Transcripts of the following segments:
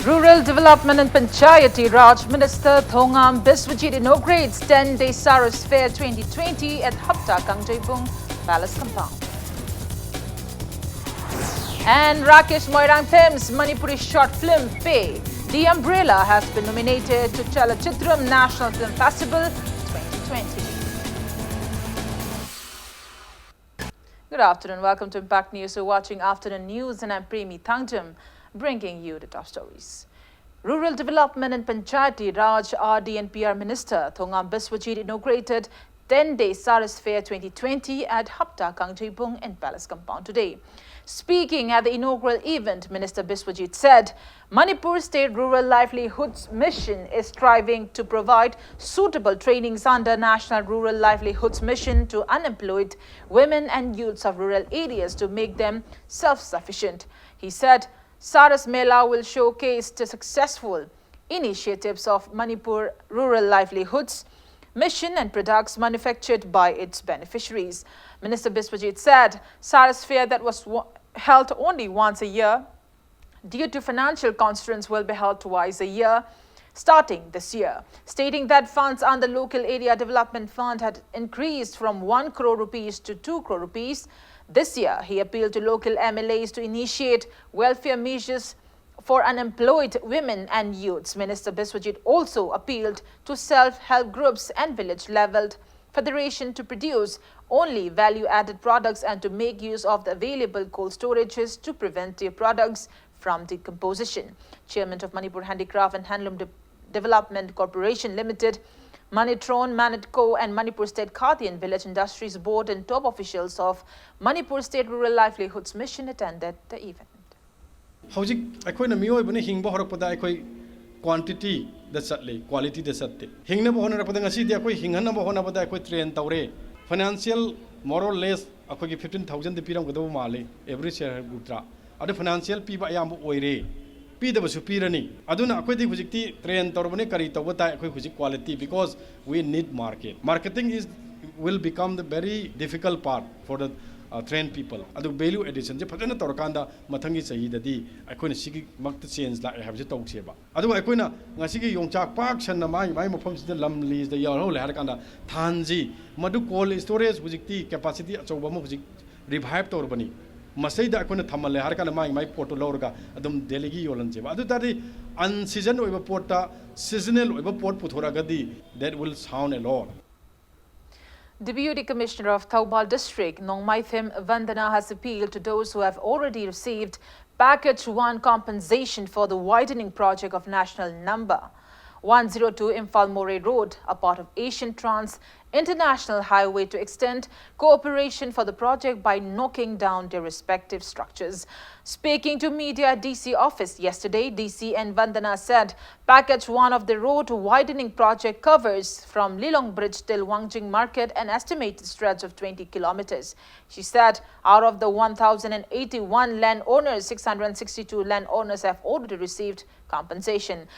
Rural Development and Panchayati Raj Minister Thongam Biswajit inaugurates 10-day Saras Fair 2020 at Hapta Kangjaipung Palace Compound. And Rakesh Moirangthem's Manipuri short film Pay, The Umbrella, has been nominated to Chalachitram National Film Festival 2020. Good afternoon. Welcome to Impact News. You're watching Afternoon News and I'm Premi Thangjam, bringing you the top stories. Rural Development and Panchayati Raj RD and PR Minister Thongam Biswajit inaugurated 10-day Saras Fair 2020 at Hapta Kangjaipung and Palace Compound today. Speaking at the inaugural event, Minister Biswajit said, Manipur State Rural Livelihoods Mission is striving to provide suitable trainings under National Rural Livelihoods Mission to unemployed women and youths of rural areas to make them self-sufficient. He said, Saras Mela will showcase the successful initiatives of Manipur Rural Livelihoods Mission and products manufactured by its beneficiaries. Minister Biswajit said Saras Fair that was held only once a year due to financial constraints will be held twice a year starting this year, stating that funds under Local Area Development Fund had increased from 1 crore rupees to 2 crore rupees. This year, he appealed to local MLAs to initiate welfare measures for unemployed women and youths. Minister Biswajit also appealed to self-help groups and village-leveled federation to produce only value-added products and to make use of the available cold storages to prevent their products from decomposition. Chairman of Manipur Handicraft and Handloom Development Corporation Limited, Manitron, Manitco and Manipur State Khadi and Village Industries Board and top officials of Manipur State Rural Livelihoods Mission attended the event. Hojik akhoi na mioi bani hingba horakpada akhoi quantity da chatle quality da chatte hingna bo hona rakpada ngasi di akhoi hingana bo hona bada akhoi train tawre financial more or less akhoi gi 15000 de piram gado male every share gutra adu financial pi ba yam oire pi da basu pirani aduna akhoi di hojikti train tawrbane kari tawbata akhoi hojik quality because we need marketing will become the very difficult part for the trained people. Adu value addition je phajana torkanda mathangi sahi dadi akoina sigi makta change la have je tawcheba adu akoina ngasigi yongchak park sanna mai mafam sida lam lease da yaro le har kanda thanji madu cold storage hujikti capacity achoba ma hujik revive torbani masai da akoina thamale har kanda mai port lorga adum deligi yolan jeba adu tadi unseason oiba porta seasonal oiba port puthora gadi that will sound a lot. Deputy Commissioner of Thoubal District, Nongmaithim Vandana, has appealed to those who have already received Package 1 compensation for the widening project of National Number 102 Imphal Moray Road, a part of Asian Trans International Highway, to extend cooperation for the project by knocking down their respective structures. Speaking to media at DC office yesterday, DC and Vandana said Package 1 of the road widening project covers from Lilong Bridge till Wangjing Market an estimated stretch of 20 kilometers. She said out of the 1,081 landowners, 662 landowners have already received compensation.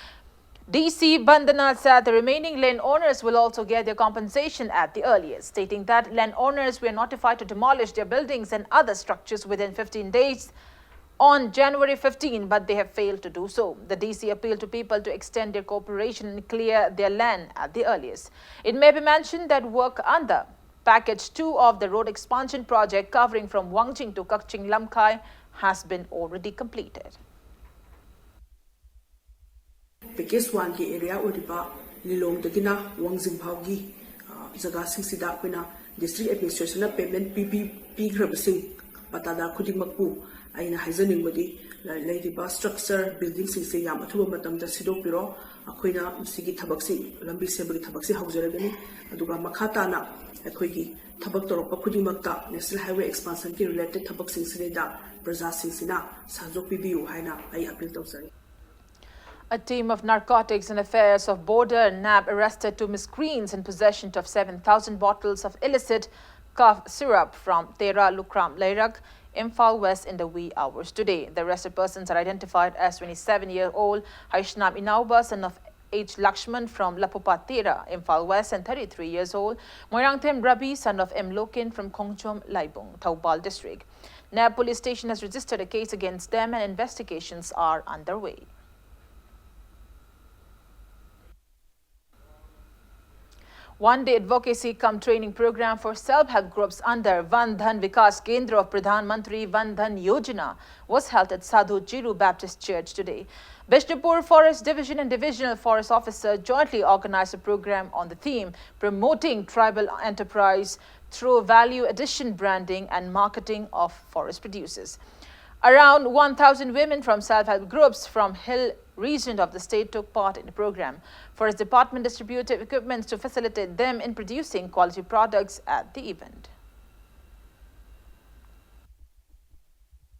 DC Bandana said the remaining landowners will also get their compensation at the earliest, stating that landowners were notified to demolish their buildings and other structures within 15 days on January 15, but they have failed to do so. The DC appealed to people to extend their cooperation and clear their land at the earliest. It may be mentioned that work under Package 2 of the road expansion project covering from Wangjing to Kakching Lamkai has been already completed. Package 1 की area ओरिबा लिलोंग दगिना वांगजिंग भावगी जगह सिंसिदा कोइना district administration payment पी ग्रबसिंग पतादा खुदिमकु आइना हाइजनिंग बदी लाइरिबा structure building सिंसे याम अथुबा मतम दा सिदोपिरो अखोइना सिगी थबकसि लंबी सेबगी थबकसि हौजरगनी अदुगा मखाताना अखोइगी थबक तोरप खुदिमकता national highway expansion की related थबक सिंसिदा प्रजा सिंसिना सहयोग पिबियु हाइना आई अपील तौसरी. A team of Narcotics and Affairs of Border NAB arrested 2 miscreants in possession of 7,000 bottles of illicit cough syrup from Tera Lukram Lairak, Imphal West in the wee hours today. The arrested persons are identified as 27-year-old Haishnam Inauba, son of H. Lakshman from Lapupa Tera, Imphal West, and 33 years old Moirangthem Rabi, son of M. Lokin from Khongchom Laibung, Thoubal District. NAB police station has registered a case against them and investigations are underway. One-day advocacy cum training program for self-help groups under Van Dhan Vikas Kendra of Pradhan Mantri Van Dhan Yojana was held at Sadhu Jiru Baptist Church today. Bishnupur Forest Division and Divisional Forest Officer jointly organized a program on the theme promoting tribal enterprise through value addition branding and marketing of forest producers. Around 1,000 women from self-help groups from Hill region of the state took part in the program. Forest Department distributed equipment to facilitate them in producing quality products at the event.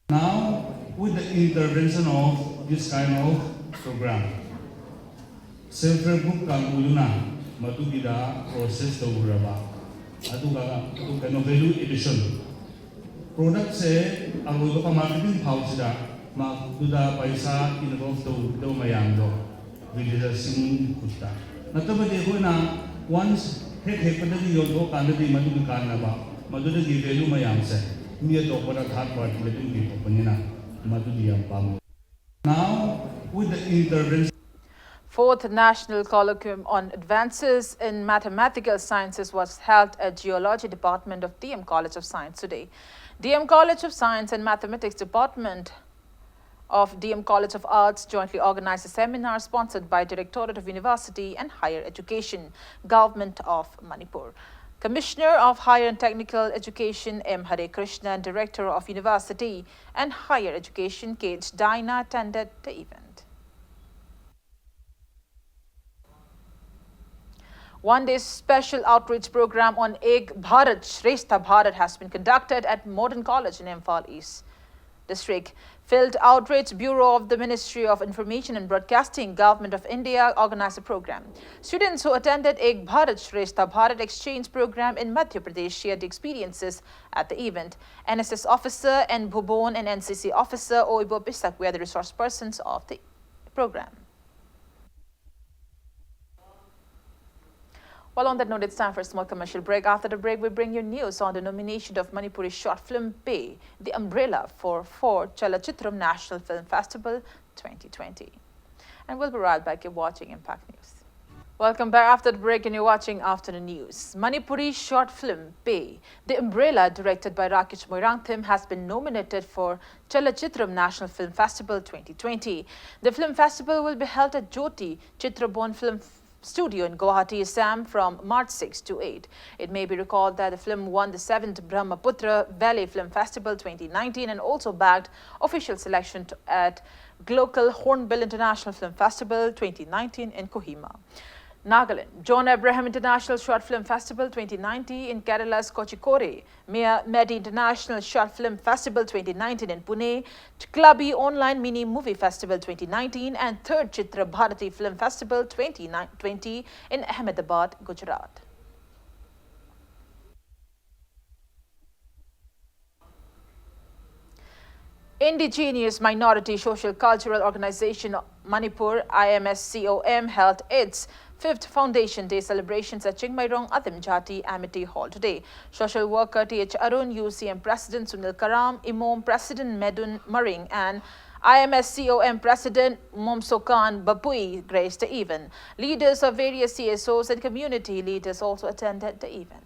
Now, with the intervention of this kind of program, self-help group kanguluna matugida process tawuraba aduga kano value addition product se agoy ka marketing house da magduda paisa involved to mayam do with the sing kutta natabade ko na once hek padagi yodo kanadi madu kanna ba maduda gi value mayam se mi to para third party letting ki panina madu diyam pamu. Now with the intervention. Fourth National Colloquium on Advances in Mathematical Sciences was held at Geology Department of DM College of Science today. DM College of Science and Mathematics Department of DM College of Arts jointly organized a seminar sponsored by Directorate of University and Higher Education, Government of Manipur. Commissioner of Higher and Technical Education M. Hare Krishna and Director of University and Higher Education K. H. Daina attended the event. One-day special outreach program on Ek Bharat Shrestha Bharat has been conducted at Modern College in Imphal East District. Field Outreach Bureau of the Ministry of Information and Broadcasting, Government of India organized a program. Students who attended Ek Bharat Shrestha Bharat exchange program in Madhya Pradesh shared experiences at the event. NSS officer N. Bhubon and NCC officer Oibo Pisak were the resource persons of the program. Well, on that note, it's time for a small commercial break. After the break, we bring you news on the nomination of Manipuri short film Pay, the umbrella for Chalachitram National Film Festival 2020. And we'll be right back. You're watching Impact News. Welcome back after the break and you're watching Afternoon News. Manipuri short film Pay, the umbrella directed by Rakesh Moirangthim has been nominated for Chalachitram National Film Festival 2020. The film festival will be held at Jyoti Chitrabon Film Studio in Guwahati, Assam from March 6 to 8. It may be recalled that the film won the 7th Brahmaputra Valley Film Festival 2019 and also bagged official selection at Global Hornbill International Film Festival 2019 in Kohima. Nagaland, John Abraham International Short Film Festival 2019 in Kerala's Kochikode, Medi International Short Film Festival 2019 in Pune, Clubby Online Mini Movie Festival 2019 and 3rd Chitra Bharati Film Festival 2020 in Ahmedabad, Gujarat. Indigenous Minority Social Cultural Organization Manipur IMSCOM held its 5th Foundation Day celebrations at Chingmairong Adim Jati Amity Hall today. Social worker T.H. Arun, UCM President Sunil Karam, IMOM President Medun Maring and IMSCOM President Momsokan Bapui graced the event. Leaders of various CSOs and community leaders also attended the event.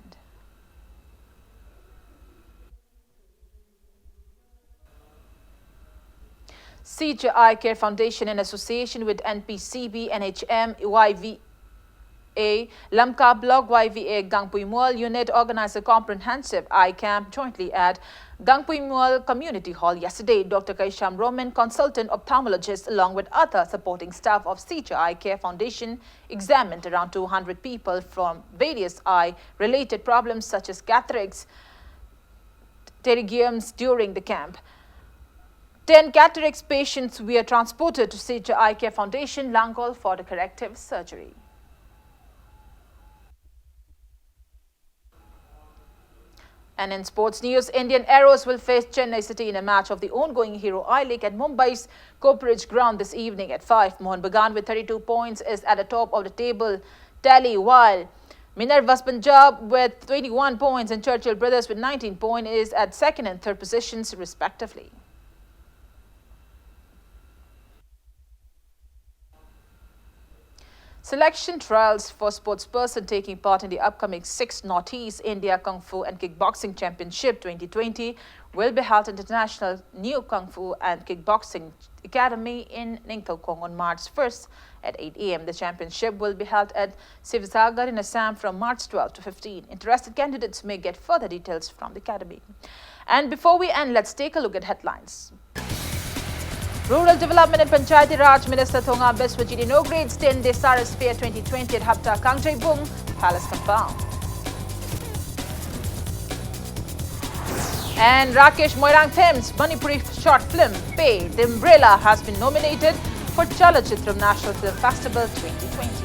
CJ Eye Care Foundation in association with NPCB, NHM, YVA, Lamka Block, YVA, Gangpui Mual Unit organized a comprehensive eye camp jointly at Gangpui Mual Community Hall yesterday. Dr. Kaisham Roman, consultant ophthalmologist, along with other supporting staff of CJ Eye Care Foundation, examined around 200 people from various eye-related problems such as cataracts, pterygiums during the camp. 10 cataracts patients were transported to CJ Eye Care Foundation, Langol, for the corrective surgery. And in sports news, Indian Arrows will face Chennai City in a match of the ongoing Hero I-League at Mumbai's Cooperage Ground this evening at 5. Mohan Bagan with 32 points is at the top of the table tally, while Minerva's Punjab with 21 points and Churchill Brothers with 19 points is at 2nd and 3rd positions respectively. Selection trials for sportsperson taking part in the upcoming 6th Northeast India Kung Fu and Kickboxing Championship 2020 will be held at the International New Kung Fu and Kickboxing Academy in Ningthaukhong on March 1st at 8 a.m. The championship will be held at Sivsagar in Assam from March 12 to 15. Interested candidates may get further details from the academy. And before we end, let's take a look at headlines. Rural Development and Panchayati Raj Minister Thongam Biswajit inaugurates 10-day Saras Fair 2020 at Hapta Kangjai Bung Palace Compound. And Rakesh Moirang Thames Manipuri short film Pay the Umbrella has been nominated for Chalachitram National Film Festival 2020.